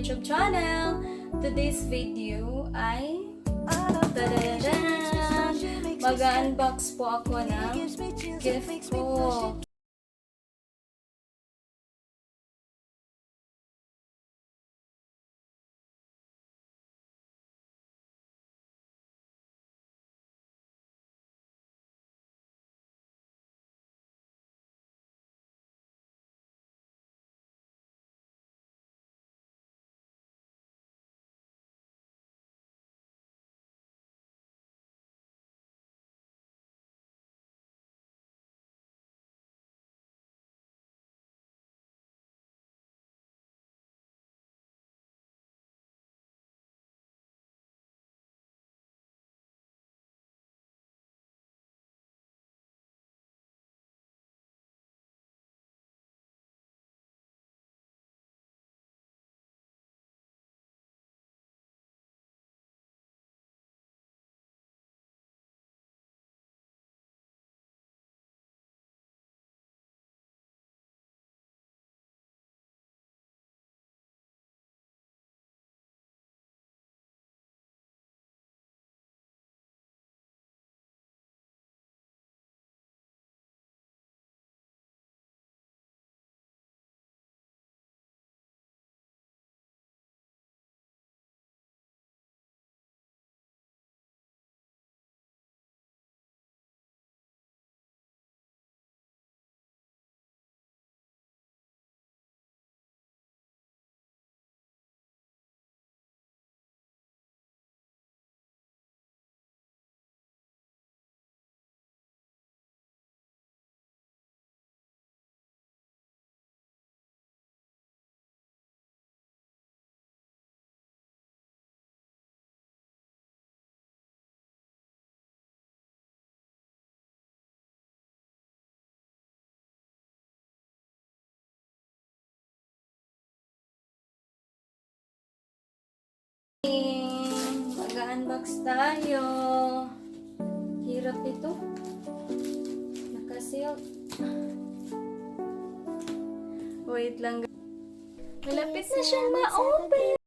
YouTube channel. Today's video ay mag-unbox po ako ng gift ko. Mag-unbox tayo. Hirap ito. Nakasil. Wait lang. Malapit na siyang ma-open.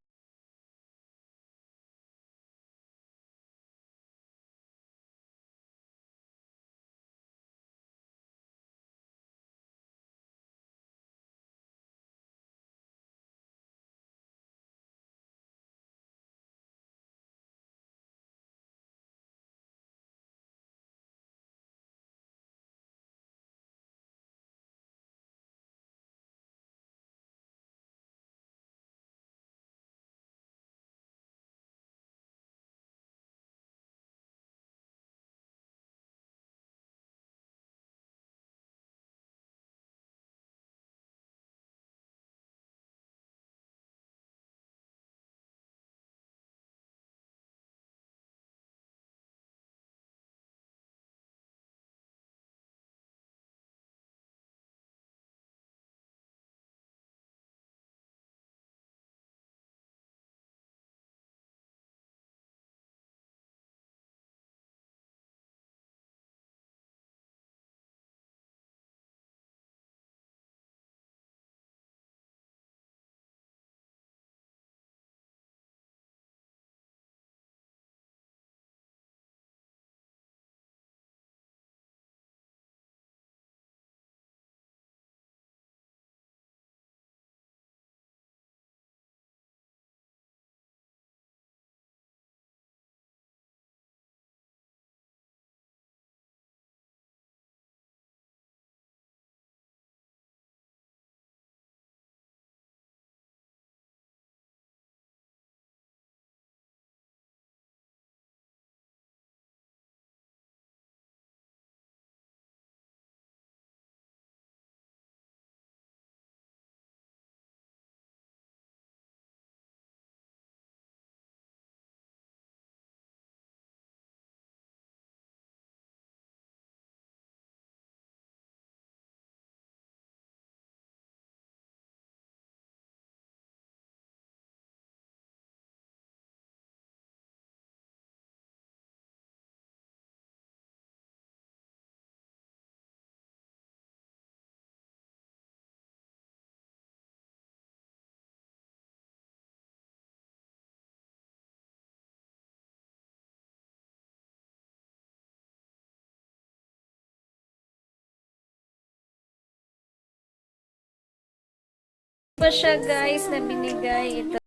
Pa siya guys na binigay ito.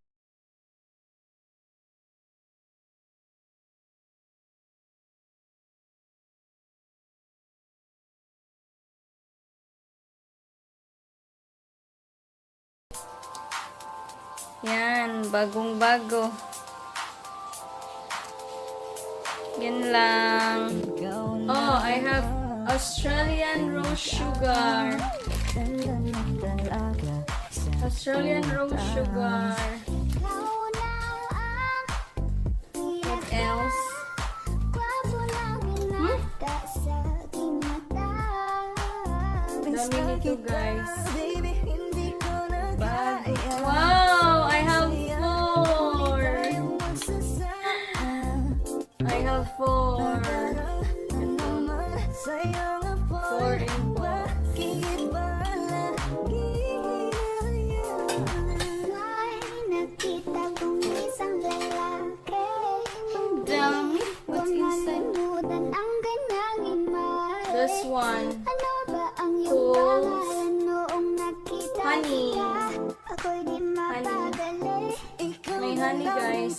Yan, bagong-bago. Yan lang. Oh, I have Australian rose sugar. Australian rose sugar. What else? Dami nito guys. Wow, I have 4. I have 4. 4 in box. Dami. What's inside? This one. Tools. Honey. Honey. May honey guys.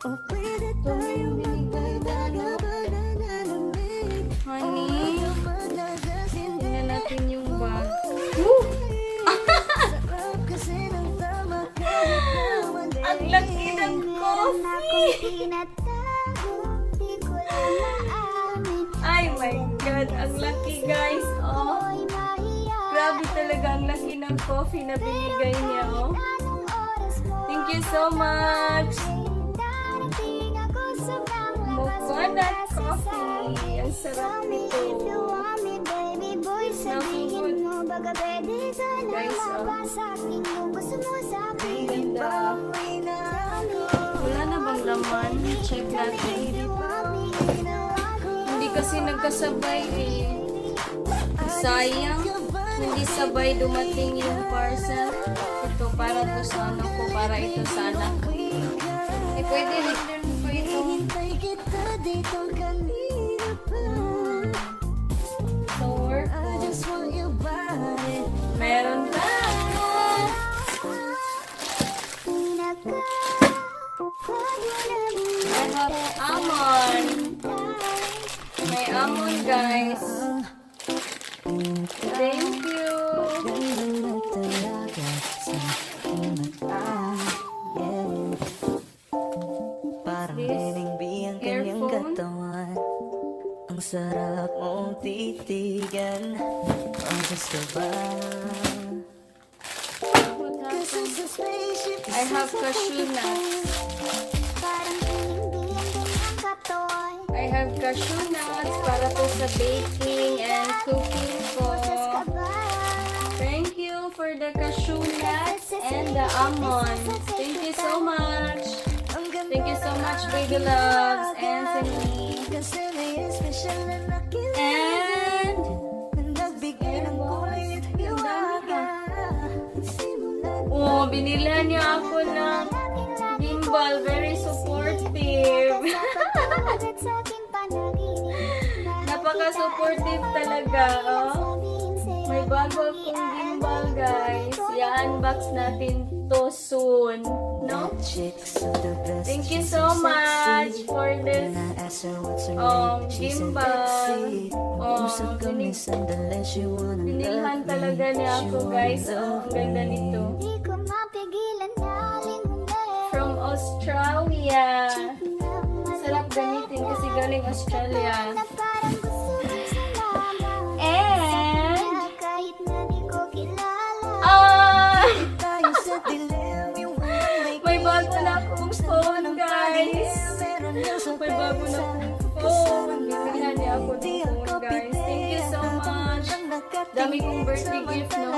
Ito yung binigay na honey. Tingnan natin yung bag. Woo! Ang laki ng coffee! Ay my God! Ang laki guys! Oh! Grabe talaga ang laki ng coffee na binigay niya. Oh! Thank you so much! Coconut coffee. Ang sarap nito. Nakikot. Guys, oh. Ang ganda. Wala na bang laman? Check natin. Hindi kasi nagkasabay eh. Sayang. Hindi sabay dumating yung parcel. Ito para to sa anak ko. Para ito sa anak ko. Eh, pwede rin din po ito. So work ko. Meron pa. I have almond. May almond guys. Thank you. Ang sarap mong titigan. Angas ka ba? I have cashew nuts. I have cashew nuts para po sa baking and cooking ko. Thank you for the cashew nuts and the almonds. Thank you so much. Thank you so much, baby loves, Anthony. And oh, binilhan niya ako ng gimbal. Very supportive. Napaka-supportive talaga. Oh. May bago akong gimbal, guys. I-unbox natin to soon. No? Thank you so much for this gimbal. Binilhan talaga niya ako, guys. Ang ganda nito. From Australia. Sarap gamitin kasi galing Australia. May bago na akong phone, guys. May bago na akong phone. Bibigyan niya ako ng phone, guys. Thank you so much. Dami kong birthday gift, no?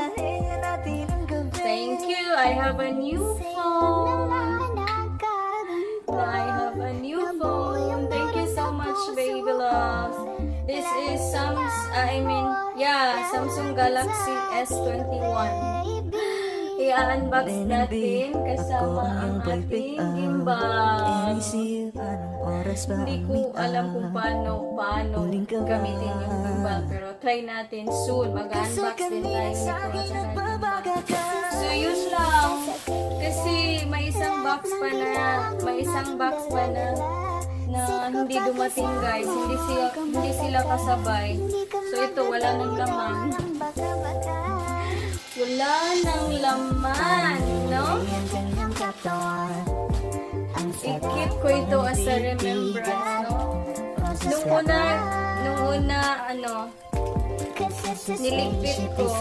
Thank you. I have a new phone. I have a new phone. Thank you so much, baby loves. This is Samsung Galaxy S21. I-unbox natin kasama ang ating gimbal. Hindi ko alam kung paano gamitin yung gimbal pero try natin soon. Mag-unbox din tayo nito at saka dito. So, yun lang. Kasi may isang box pa na hindi dumating, guys. Hindi sila kasabay. So, ito, wala nang laman. Wala nang laman, no? I-keep ko ito as a remembrance, no? Nung una, niligpit ko.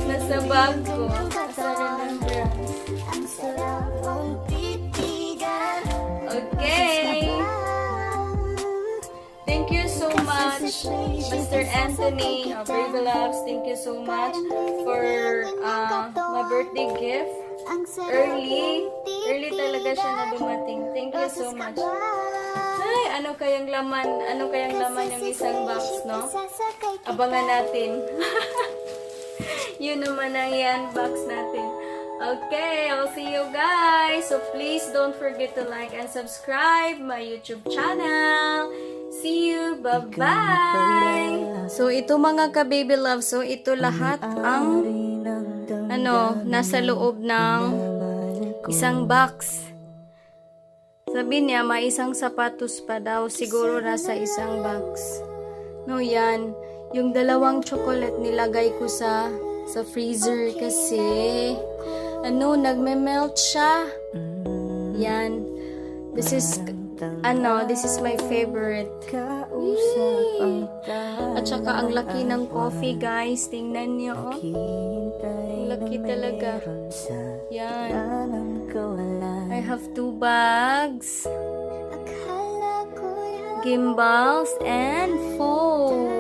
Nasa bag ko as a remembrance. Okay. Thank you so much, Mr. Anthony of Baby Loves. Thank you so much for my birthday gift. Early talaga siya na dumating. Thank you so much. Ay, ano kayang laman ng isang box, no? Abangan natin. Yun naman ang i-unbox natin. Okay, I'll see you guys. So please don't forget to like and subscribe my YouTube channel. See you. Bye-bye. So ito mga ka-baby love. So ito lahat ang nasa loob ng isang box. Sabi niya, may isang sapatos pa daw. Siguro nasa isang box. No, yan. Yung dalawang chocolate nilagay ko sa freezer kasi nagme-melt siya. Yan. This is my favorite. Yay! At saka ang laki ng coffee, guys. Tingnan niyo, oh. Ang laki talaga. Yan. I have 2 bags, gimbals, and phone.